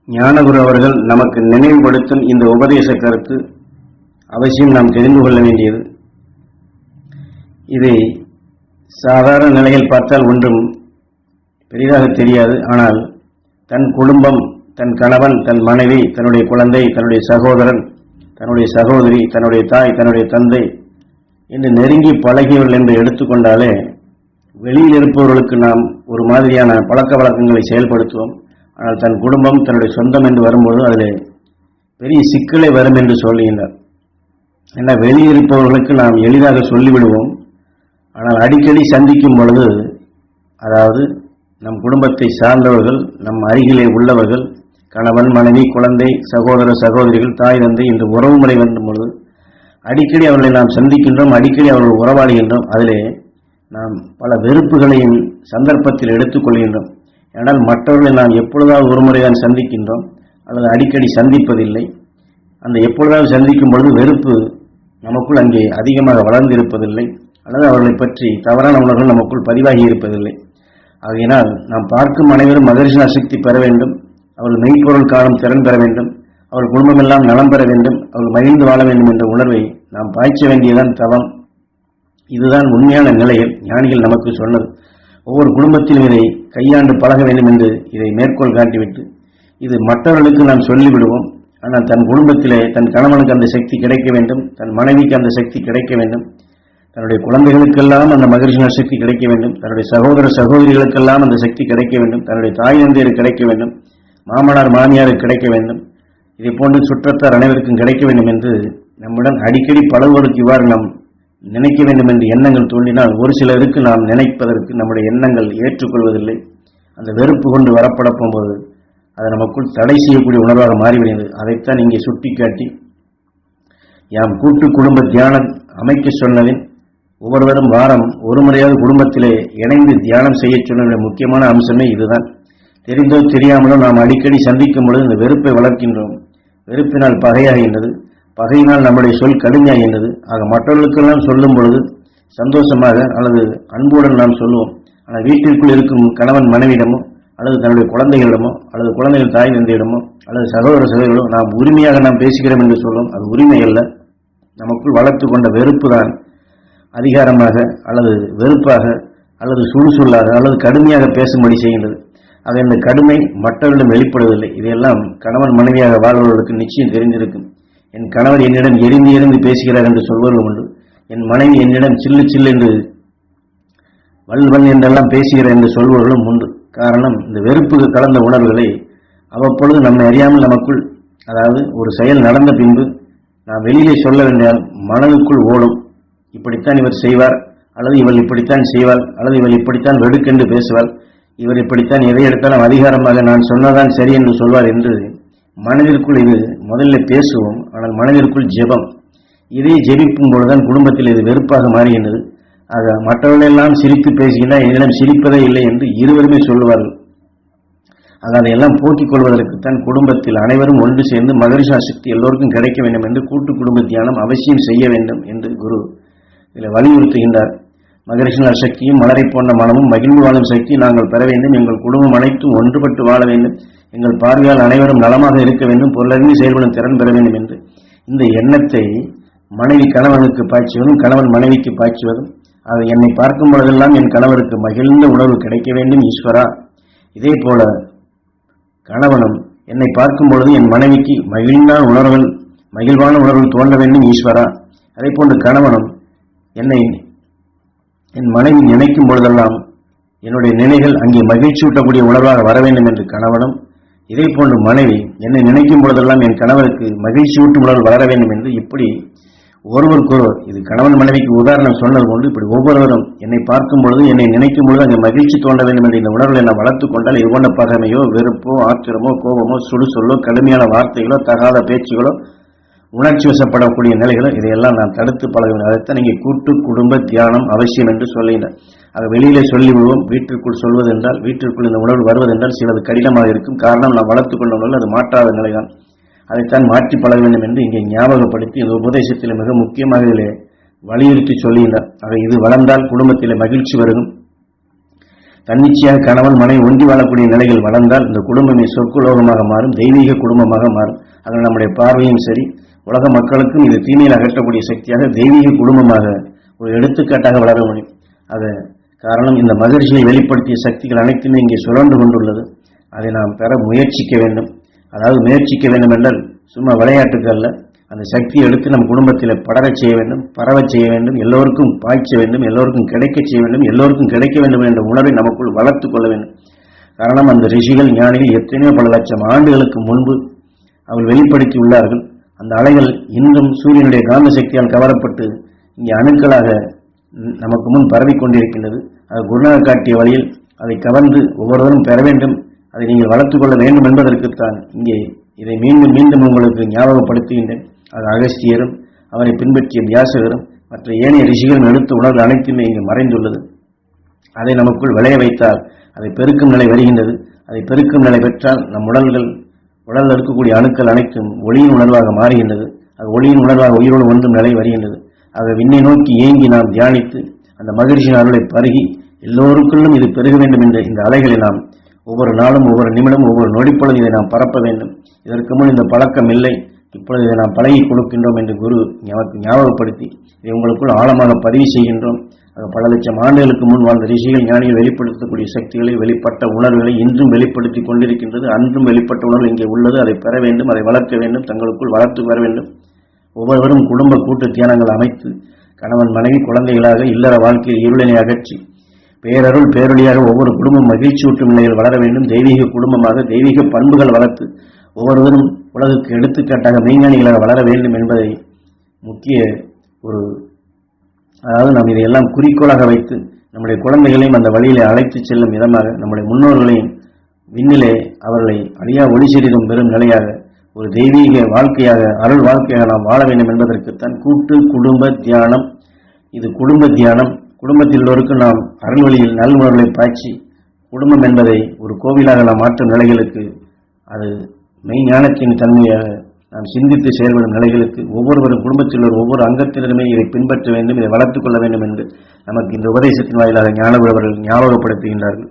ஞானகுரு அவர்கள் நமக்கு நினைவுபடுத்தும் இந்த உபதேச கருத்து அவசியம் நாம் தெரிந்து கொள்ள வேண்டியது. இதை சாதாரண நிலையில் பார்த்தால் ஒன்றும் பெரிதாக தெரியாது. ஆனால் தன் குடும்பம், தன் கணவன், தன் மனைவி, தன்னுடைய குழந்தை, தன்னுடைய சகோதரன், தன்னுடைய சகோதரி, தன்னுடைய தாய், தன்னுடைய தந்தை என்று நெருங்கி பழகியவர்கள் என்று எடுத்துக்கொண்டாலே வெளியில் இருப்பவர்களுக்கு நாம் ஒரு மாதிரியான பழக்க வழக்கங்களை செயல்படுத்துவோம். ஆனால் தன் குடும்பம், தன்னுடைய சொந்தம் என்று வரும்போது அதில் பெரிய சிக்கலை வரும் என்று சொல்லுகின்றார். ஏன்னா வெளியில் இருப்பவர்களுக்கு நாம் எளிதாக சொல்லிவிடுவோம். ஆனால் அடிக்கடி சந்திக்கும் பொழுது, அதாவது நம் குடும்பத்தை சார்ந்தவர்கள், நம் அருகிலே உள்ளவர்கள், கணவன், மனைவி, குழந்தை, சகோதர சகோதரிகள், தாய், தந்தை என்று உறவுமுறை வரும் பொழுது அடிக்கடி அவர்களை நாம் சந்திக்கின்றோம், அடிக்கடி அவர்கள் உறவாடுகின்றோம். அதிலே நாம் பல வெறுப்புகளையும் சந்தர்ப்பத்தில் எடுத்துக்கொள்கின்றோம். ஏனால் மற்றவர்களை நாம் எப்பொழுதாவது ஒரு முறைதான் சந்திக்கின்றோம் அல்லது அடிக்கடி சந்திப்பதில்லை. அந்த எப்பொழுதாவது சந்திக்கும் பொழுது வெறுப்பு நமக்குள் அங்கே அதிகமாக வளர்ந்திருப்பதில்லை அல்லது அவர்களை பற்றி தவறான உணர்வுகள் நமக்குள் பதிவாகி இருப்பதில்லை. ஆகையினால் நாம் பார்க்கும் அனைவரும் மகரிஷி சக்தி பெற வேண்டும், அவர்கள் மெய்ப்பொருள் காணும் திறன் பெற வேண்டும், அவர்கள் குடும்பமெல்லாம் நலம் பெற வேண்டும், அவர்கள் மகிழ்ந்து வாழ வேண்டும் என்ற உணர்வை நாம் பாய்ச்ச வேண்டியதான் தவம். இதுதான் உண்மையான நிலையில் ஞானிகள் நமக்கு சொன்னது. ஒவ்வொரு குடும்பத்திலும் இதை கையாண்டு பழக வேண்டும் என்று இதை மேற்கோள் காட்டிவிட்டு இது மற்றவர்களுக்கு நாம் சொல்லிவிடுவோம். ஆனால் தன் குடும்பத்திலே தன் கணவனுக்கு அந்த சக்தி கிடைக்க வேண்டும், தன் மனைவிக்கு அந்த சக்தி கிடைக்க வேண்டும், தன்னுடைய குழந்தைகளுக்கெல்லாம் அந்த மகரிஷி சக்தி கிடைக்க வேண்டும், தன்னுடைய சகோதர சகோதரிகளுக்கெல்லாம் அந்த சக்தி கிடைக்க வேண்டும், தன்னுடைய தாய் தந்தையருக்கு கிடைக்க வேண்டும், மாமனார் மாமியாருக்கு கிடைக்க வேண்டும், இதை போன்று சுற்றத்தார் அனைவருக்கும் கிடைக்க வேண்டும் என்று நம்முடன் அடிக்கடி பலவருக்கு இவ்வாறு நாம் நினைக்க வேண்டும் என்று எண்ணங்கள் தோன்றினால் ஒரு சிலருக்கு நாம் நினைப்பதற்கு நம்முடைய எண்ணங்கள் ஏற்றுக்கொள்வதில்லை. அந்த வெறுப்பு கொண்டு வரப்பட போகும்போது அது நமக்குள் தடை செய்யக்கூடிய உணர்வாக மாறிவிடுகிறது. அதைத்தான் இங்கே சுட்டிக்காட்டி யாம் கூட்டு குடும்ப தியானம் அமைக்க சொன்னதின் ஒவ்வொருவரும் வாரம் ஒரு முறையாவது குடும்பத்திலே இணைந்து தியானம் செய்ய சொன்ன முக்கியமான அம்சமே இதுதான். தெரிந்தோ தெரியாமலோ நாம் அடிக்கடி சந்திக்கும் பொழுது இந்த வெறுப்பை வளர்க்கின்றோம். வெறுப்பினால் பகையாகின்றது, பகையினால் நம்முடைய சொல் கடுமையாகின்றது. ஆக மற்றவர்களுக்கெல்லாம் சொல்லும் பொழுது சந்தோஷமாக அல்லது அன்புடன் நாம் சொல்லுவோம். ஆனால் வீட்டிற்குள் இருக்கும் கணவன் மனைவியிடமோ அல்லது தன்னுடைய குழந்தைகளிடமோ அல்லது குழந்தைகள் தாய் தந்தையிடமோ அல்லது சகோதர சகோதரிகளோ நாம் உரிமையாக நாம் பேசுகிறோம் என்று சொல்லும். அது உரிமை அல்ல, நமக்குள் வளர்த்து கொண்ட வெறுப்பு தான் அதிகாரமாக அல்லது வெறுப்பாக அல்லது சுடுசொல்லாக அல்லது கடுமையாக பேசும்படி செய்கின்றது. ஆக இந்த கடுமை மற்றவர்களிடம் வெளிப்படுவதில்லை. இதையெல்லாம் கணவன் மனைவியாக வாழ்வர்களுக்கு நிச்சயம் தெரிந்திருக்கும். என் கணவர் என்னிடம் எரிந்து எரிந்து பேசுகிறார் என்று சொல்வர்கள் உண்டு. என் மனைவி என்னிடம் சில்லு சில்லு என்று வல்வன் என்றெல்லாம் பேசுகிறார் என்று சொல்வர்களும் உண்டு. காரணம், இந்த வெறுப்புக்கு கலந்த உணர்வுகளை அவ்வப்பொழுது நம்மை அறியாமல் நமக்குள், அதாவது ஒரு செயல் நடந்த பின்பு நாம் வெளியிலே சொல்ல வேண்டியால் மனதுக்குள் ஓடும். இப்படித்தான் இவர் செய்வார், அல்லது இவள் இப்படித்தான் செய்வாள், அல்லது இவள் இப்படித்தான் வெடுக்கென்று பேசுவாள், இவர் இப்படித்தான் எதை எடுத்தாலும் அதிகாரமாக நான் சொன்னதான் சரி என்று சொல்வார் என்று மனதிற்குள் இது முதல்ல பேசுவோம். ஆனால் மனதிற்குள் ஜெபம். இதை ஜெபிக்கும் பொழுதுதான் குடும்பத்தில் இது வெறுப்பாக மாறுகின்றது. ஆக மற்றவர்களெல்லாம் சிரித்து பேசுகின்றார், என்னிடம் சிரிப்பதே இல்லை என்று இருவருமே சொல்லுவார்கள். ஆக அதையெல்லாம் போக்கிக் கொள்வதற்குத்தான் குடும்பத்தில் அனைவரும் ஒன்று சேர்ந்து மகரிஷி சக்தி எல்லோருக்கும் கிடைக்க வேண்டும் என்று கூட்டு குடும்ப தியானம் அவசியம் செய்ய வேண்டும் என்று குரு இதில் வலியுறுத்துகின்றார். மகரிஷி சக்தியும் மலரை போன்ற மனமும் மகிழ்ந்து வாழும் சக்தி நாங்கள் பெற வேண்டும். எங்கள் குடும்பம் அனைத்தும் ஒன்றுபட்டு வாழ வேண்டும். எங்கள் பார்வையால் அனைவரும் நலமாக இருக்க வேண்டும், பொருளறிந்து செயல்படும் திறன் பெற வேண்டும் என்று இந்த எண்ணத்தை மனைவி கணவனுக்கு பாய்ச்சுவதும் கணவன் மனைவிக்கு பாய்ச்சுவதும், அது என்னை பார்க்கும் பொழுதெல்லாம் என் கணவருக்கு மகிழ்ந்த உணர்வு கிடைக்க வேண்டும் ஈஸ்வரா. இதே போல கணவனும் என்னை பார்க்கும் பொழுது என் மனைவிக்கு மகிழ்வான உணர்வுகள் தோன்ற வேண்டும் ஈஸ்வரா. அதே போன்று கணவனும் என்னை என் மனைவி நினைக்கும் பொழுதெல்லாம் என்னுடைய நினைகள் அங்கே மகிழ்ச்சியூட்டக்கூடிய உணர்வாக வர வேண்டும் என்று கணவனும், இதே போன்று மனைவி என்னை நினைக்கும் பொழுதெல்லாம் என் கணவருக்கு மகிழ்ச்சியூட்டும் உணர்வு வளர வேண்டும் என்று இப்படி ஒருவருக்கொருவர், இது கணவன் மனைவிக்கு உதாரணம் சொன்னது கொண்டு இப்படி ஒவ்வொருவரும் என்னை பார்க்கும் பொழுது என்னை நினைக்கும் பொழுது அங்கே மகிழ்ச்சி தோன்ற வேண்டும் என்ற இந்த உணர்வுகளை நான் வளர்த்துக் கொண்டால் இது போன்ற பகைமையோ வெறுப்போ ஆத்திரமோ கோபமோ சுடுசொல்லோ கடுமையான வார்த்தைகளோ தகாத பேச்சுகளோ உணர்ச்சி வசப்படக்கூடிய நிலைகளோ இதையெல்லாம் நான் தடுத்து பழக வேண்டும். அதைத்தான் இங்கே கூட்டு குடும்ப தியானம் அவசியம் என்று சொல்லுகின்றனர். ஆக வெளியிலே சொல்லிவிடுவோம், வீட்டிற்குள் சொல்வது என்றால், வீட்டிற்குள் இந்த உணர்வு வருவதென்றால் சிலது கடினமாக இருக்கும். காரணம், நாம் வளர்த்துக் கொண்ட உணர்வு அது மாற்றாத நிலைதான். அதைத்தான் மாற்றி பழக வேண்டும் என்று இங்கே ஞாபகப்படுத்தி இந்த உபதேசத்தில் மிக முக்கியமாக இதிலே வலியுறுத்தி சொல்லுகின்றார். ஆக இது வளர்ந்தால் குடும்பத்திலே மகிழ்ச்சி வரும். தன்னிச்சையாக கணவன் மனைவி ஒன்றி வாழக்கூடிய நிலையில் வளர்ந்தால் இந்த குடும்பமே சொர்க்குலோகமாக மாறும், தெய்வீக குடும்பமாக மாறும். அதில் நம்முடைய பார்வையும் சரி, உலக மக்களுக்கும் இது தீமையில் அகற்றக்கூடிய சக்தியாக தெய்வீக குடும்பமாக ஒரு எடுத்துக்காட்டாக வளர முடியும். அது காரணம் இந்த மகிழ்ச்சியை வெளிப்படுத்திய சக்திகள் அனைத்துமே இங்கே சுழன்று கொண்டுள்ளது. அதை நாம் பெற முயற்சிக்க வேண்டும். அதாவது முயற்சிக்க வேண்டும் என்றால் சும்மா விளையாட்டுக்கு அல்ல, அந்த சக்தியை எடுத்து நம் குடும்பத்தில் படரச் செய்ய வேண்டும், பரவச் செய்ய வேண்டும், எல்லோருக்கும் பாய்ச்ச வேண்டும், எல்லோருக்கும் கிடைக்க செய்ய வேண்டும், எல்லோருக்கும் கிடைக்க வேண்டும் என்ற உணர்வை நமக்குள் வளர்த்துக் கொள்ள வேண்டும். காரணம் அந்த ரிஷிகள் ஞானிகள் எத்தனையோ பல லட்சம் ஆண்டுகளுக்கு முன்பு அவர்கள் வெளிப்படுத்தி உள்ளார்கள். அந்த அலைகள் இன்றும் சூரியனுடைய காந்த சக்தியால் கவரப்பட்டு இங்கே அணுக்களாக நமக்கு முன் பரவி கொண்டிருக்கின்றது. அது குருநாதர் காட்டிய வழியில் அதை கவர்ந்து ஒவ்வொருவரும் பெற வேண்டும், அதை நீங்கள் வளர்த்துக் கொள்ள வேண்டும் என்பதற்குத்தான் இங்கே இதை மீண்டும் மீண்டும் உங்களுக்கு ஞாபகப்படுத்துகின்றேன். அது அகஸ்தியரும் அவரை பின்பற்றிய வியாசகரும் மற்ற ஏனைய ரிஷிகளும் எடுத்த உணர்வு அனைத்துமே இங்கு மறைந்துள்ளது. அதை நமக்குள் விளைய வைத்தால் அதை பெருக்கும் நிலை வருகின்றது. அதை பெருக்கும் நிலை பெற்றால் நம் உடலில் இருக்கக்கூடிய அணுக்கள் அனைத்தும் ஒளியின் உணர்வாக மாறுகின்றது. அது ஒளியின் உணர்வாக உயிரோடு ஒன்றும் நிலை வருகின்றது. ஆக விண்ணை நோக்கி ஏங்கி நாம் தியானித்து அந்த மகிழ்ச்சியின் அருளை பருகி எல்லோருக்குள்ளும் இது பெருக வேண்டும் என்ற இந்த அலைகளை நாம் ஒவ்வொரு நாளும் ஒவ்வொரு நிமிடம் ஒவ்வொரு நொடிப்பொழுது இதை நாம் பரப்ப வேண்டும். இதற்கு முன் இந்த பழக்கம் இல்லை, இப்பொழுது இதை நாம் பழகி கொடுக்கின்றோம் என்று குரு நமக்கு ஞாபகப்படுத்தி இதை உங்களுக்குள் ஆழமாக பதிவு செய்கின்றோம். பல லட்சம் ஆண்டுகளுக்கு முன் வாழ்ந்த ரிஷிகள் ஞானிகள் வெளிப்படுத்தக்கூடிய சக்திகளை, வெளிப்பட்ட உணர்வுகளை இன்றும் வெளிப்படுத்தி கொண்டிருக்கின்றது. அன்றும் வெளிப்பட்ட உணர்வு இங்கே உள்ளது. அதை பெற வேண்டும், அதை வளர்க்க வேண்டும், தங்களுக்குள் வளர்த்து வர வேண்டும். ஒவ்வொருவரும் குடும்ப கூட்டு தியானங்கள் அமைத்து கணவன் மனைவி குழந்தைகளாக இல்லற வாழ்க்கையில் இருளினை அகற்றி பேரருள் பேரொழியாக ஒவ்வொரு குடும்பம் மகிழ்ச்சியூட்டும் நிலையில் வளர வேண்டும். தெய்வீக குடும்பமாக தெய்வீக பண்புகள் வளர்த்து ஒவ்வொருவரும் உலகுக்கு எடுத்துக்காட்டாக மெய்ஞானிகளாக வளர வேண்டும் என்பதை முக்கிய அதாவது நாம் இதையெல்லாம் குறிக்கோளாக வைத்து நம்முடைய குழந்தைகளையும் அந்த வழியிலே அழைத்து செல்லும் விதமாக நம்முடைய முன்னோர்களையும் விண்ணிலே அவர்களை அழியா ஒளி சரீரம் பெறும் நிலையாக ஒரு தெய்வீக வாழ்க்கையாக அருள் வாழ்க்கையாக நாம் வாழ வேண்டும் என்பதற்குத்தான் கூட்டு குடும்ப தியானம். இது குடும்ப தியானம். குடும்பத்தில் எல்லோருக்கும் நாம் அருள் வழியில் நல்வுணர்வுகளை பாய்ச்சி குடும்பம் என்பதை ஒரு கோவிலாக நாம் மாற்றும் நிலைகளுக்கு, அது மெய்ஞானத்தின் தன்மையாக நாம் சிந்தித்து செயல்படும் நிலைகளுக்கு ஒவ்வொருவரும் குடும்பத்தில் ஒவ்வொரு அங்கத்தினருமே இதை பின்பற்ற வேண்டும், இதை வளர்த்துக் கொள்ள வேண்டும் என்று நமக்கு இந்த உபதேசத்தின் வாயிலாக ஞானகுரு அவர்கள் ஞாபகப்படுத்துகின்றார்கள்.